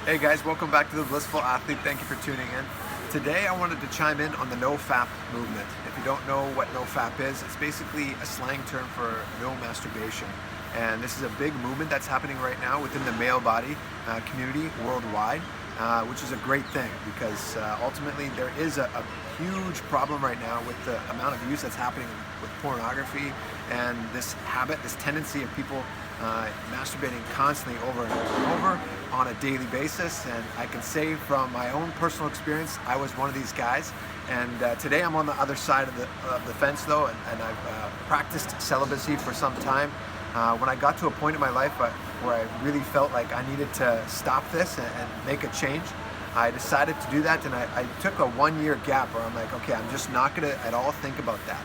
Hey guys, welcome back to The Blissful Athlete. Thank you for tuning in. Today I wanted to chime in on the NOFAP movement. If you don't know what NOFAP is, it's basically a slang term for no masturbation. And this is a big movement that's happening right now within the male body community worldwide, which is a great thing because ultimately there is a huge problem right now with the amount of use that's happening with pornography and this habit, this tendency of people masturbating constantly over and over and over on a daily basis. And I can say from my own personal experience, I was one of these guys. And today I'm on the other side of the fence though, and I've practiced celibacy for some time. When I got to a point in my life where I really felt like I needed to stop this and make a change, I decided to do that, and I took a 1-year gap where I'm like, okay, I'm just not gonna at all think about that.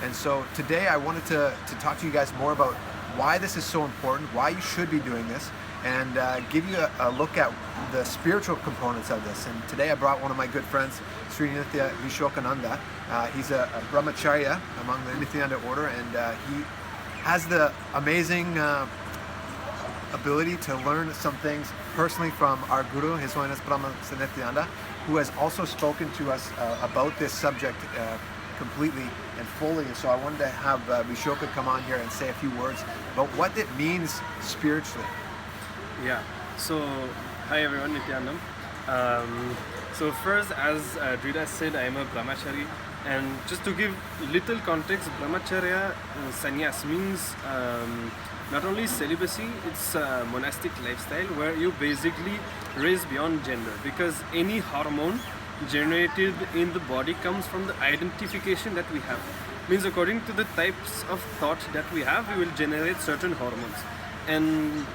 And so today I wanted to talk to you guys more about why this is so important, why you should be doing this, and give you a look at the spiritual components of this. And today I brought one of my good friends, Sri Nithya Vishokananda. He's a Brahmacharya among the Nityananda order, and he has the amazing ability to learn some things personally from our guru, His Holiness Brahmacharya Nityananda, who has also spoken to us about this subject completely and fully. And so I wanted to have Vishoka come on here and say a few words about what it means spiritually. Yeah, so hi everyone, Nityanam. So first, as Drida said, I am a Brahmachari, and just to give little context, Brahmacharya sannyas means not only celibacy, it's a monastic lifestyle where you basically raise beyond gender, because any hormone generated in the body comes from the identification that we have. Means according to the types of thought that we have, we will generate certain hormones. And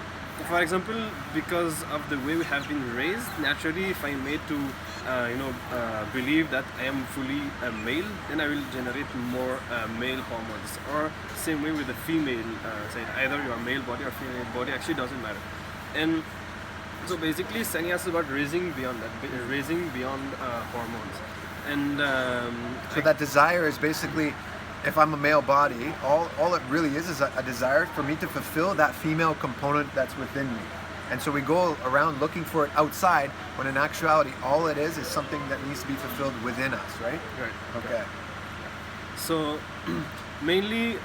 for example, because of the way we have been raised, naturally if I'm made to believe that I am fully a male, then I will generate more male hormones. Or same way with the female side, either your male body or female body, actually doesn't matter. And so basically sannyas is about raising beyond that, raising beyond hormones. And so that desire is basically, if I'm a male body, all it really is a desire for me to fulfill that female component that's within me. And so we go around looking for it outside, when in actuality all it is something that needs to be fulfilled within us, right? Right. Okay. So mainly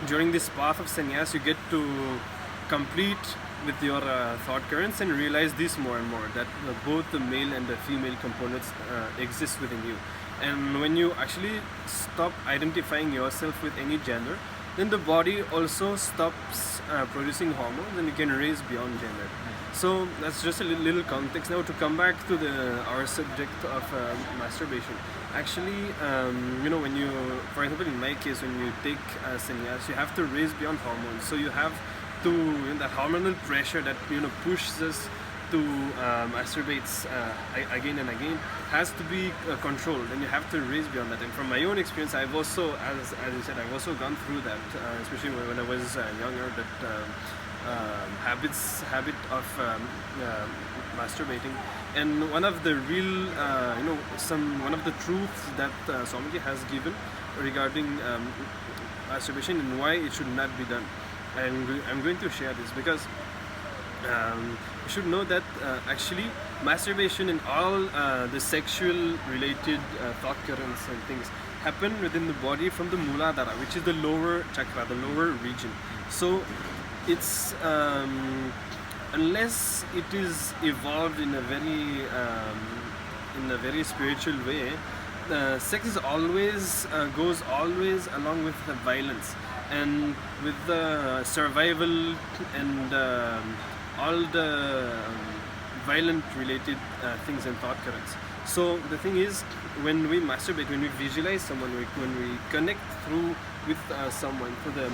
during this path of sannyas, you get to complete with your thought currents and realize this more and more, that both the male and the female components exist within you. And when you actually stop identifying yourself with any gender, then the body also stops producing hormones and you can raise beyond gender. So that's just a little context. Now to come back to our subject of masturbation. Actually, when you, for example in my case, when you take sannyas, you have to raise beyond hormones. So you have to, that hormonal pressure that pushes us to masturbate again and again has to be controlled, and you have to raise beyond that. And from my own experience, I've also, as you said, I've also gone through that, especially when I was younger, that habit of masturbating. And one of the real, one of the truths that Swamiji has given regarding masturbation and why it should not be done. I'm going to share this because you should know that actually masturbation and all the sexual related thought currents and things happen within the body from the Muladhara, which is the lower chakra, the lower region. So it's unless it is evolved in a very spiritual way, sex is always goes always along with the violence and with the survival and all the violent related things and thought currents. So the thing is, when we masturbate, when we visualize someone, when we connect through with someone through the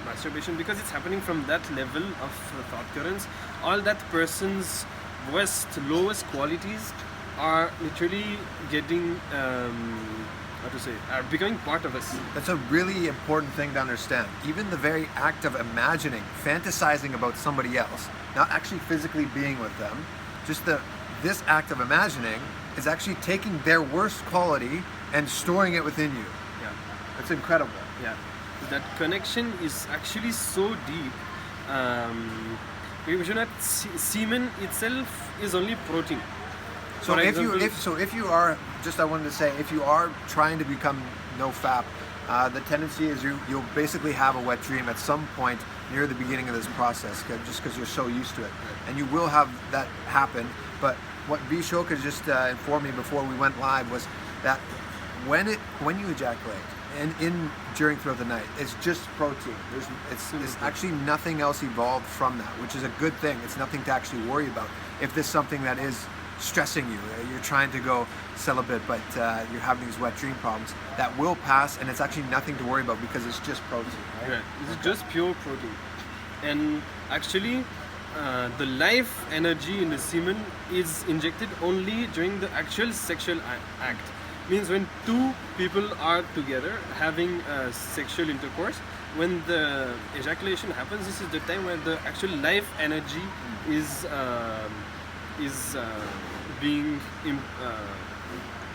masturbation, because it's happening from that level of thought currents, all that person's lowest qualities are literally getting are becoming part of us. That's a really important thing to understand. Even the very act of imagining, fantasizing about somebody else, not actually physically being with them, just this act of imagining is actually taking their worst quality and storing it within you. Yeah. It's incredible. Yeah. That connection is actually so deep. we should not semen itself is only protein. So For if example, if you are, just I wanted to say, if you are trying to become NOFAP, the tendency is you'll basically have a wet dream at some point near the beginning of this process, just because you're so used to it, and you will have that happen. But what Vishoka just informed me before we went live was that when you ejaculate and throughout the night, it's just protein. It's actually nothing else evolved from that, which is a good thing. It's nothing to actually worry about. If there's something that is stressing you, you're trying to go celibate, but you're having these wet dream problems, that will pass, and it's actually nothing to worry about because it's just protein. Right? right, it's just pure protein. And actually, the life energy in the semen is injected only during the actual sexual act. Means when two people are together having sexual intercourse, when the ejaculation happens, this is the time when the actual life energy is being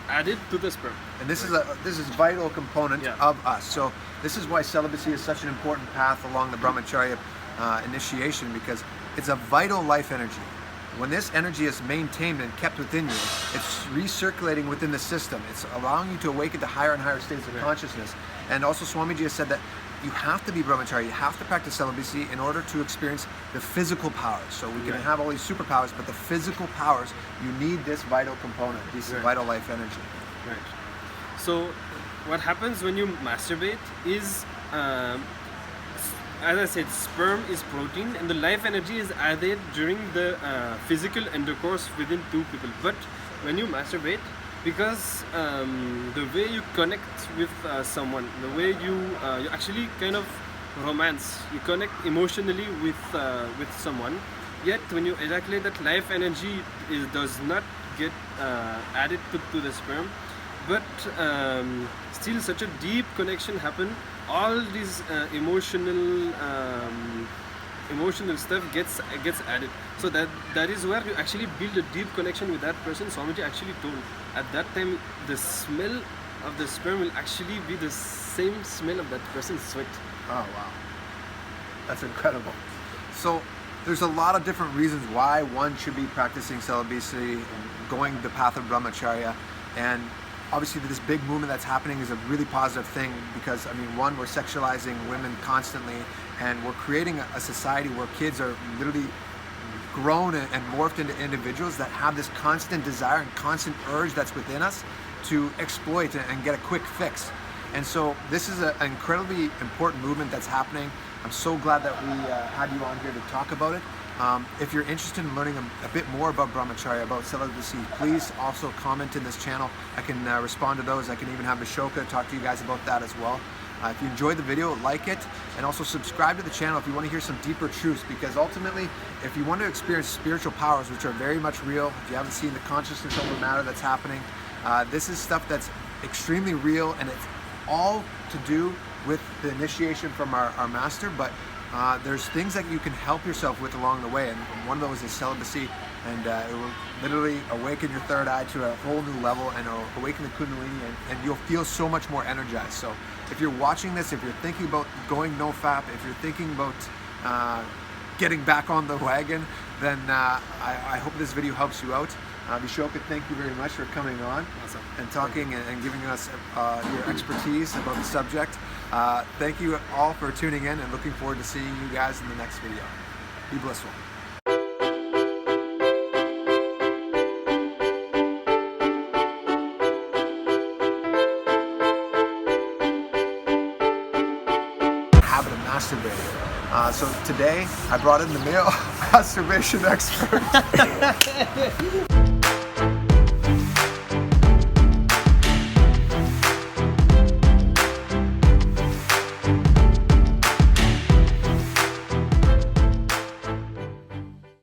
added to the sperm. And this is a vital component of us. So this is why celibacy is such an important path along the Brahmacharya initiation, because it's a vital life energy. When this energy is maintained and kept within you, it's recirculating within the system. It's allowing you to awaken to higher and higher states of consciousness. And also Swamiji has said that you have to be Brahmacharya, you have to practice celibacy in order to experience the physical powers. So we can have all these superpowers, but the physical powers, you need this vital component, this vital life energy. Right. So what happens when you masturbate is, as I said, sperm is protein, and the life energy is added during the physical intercourse within two people. But when you masturbate, because the way you connect with someone, the way you actually kind of romance, you connect emotionally with someone. Yet when you ejaculate, that life energy does not get added to the sperm, but still such a deep connection happen. All these emotional stuff gets added, so that is where you actually build a deep connection with that person. Swamiji actually told at that time the smell of the sperm will actually be the same smell of that person's sweat. Oh wow, that's incredible. So there's a lot of different reasons why one should be practicing celibacy and going the path of Brahmacharya, and obviously this big movement that's happening is a really positive thing, because I mean, one, we're sexualizing women constantly, and we're creating a society where kids are literally grown and morphed into individuals that have this constant desire and constant urge that's within us to exploit and get a quick fix. And so this is an incredibly important movement that's happening. I'm so glad that we had you on here to talk about it. If you're interested in learning a bit more about Brahmacharya, about celibacy, please also comment in this channel. I can respond to those. I can even have Vishoka talk to you guys about that as well. If you enjoyed the video, like it, and also subscribe to the channel if you want to hear some deeper truths, because ultimately, if you want to experience spiritual powers, which are very much real, if you haven't seen the consciousness over matter that's happening, this is stuff that's extremely real, and it's all to do with the initiation from our master, but there's things that you can help yourself with along the way, and one of those is celibacy, and it will literally awaken your third eye to a whole new level, and it'll awaken the kundalini, and you'll feel so much more energized. So if you're watching this, if you're thinking about going NOFAP, if you're thinking about getting back on the wagon, then I hope this video helps you out. Vishoka, thank you very much for coming on and talking and giving us your expertise about the subject. Thank you all for tuning in, and looking forward to seeing you guys in the next video. Be blissful. Habit of masturbating. So today I brought in the male masturbation expert.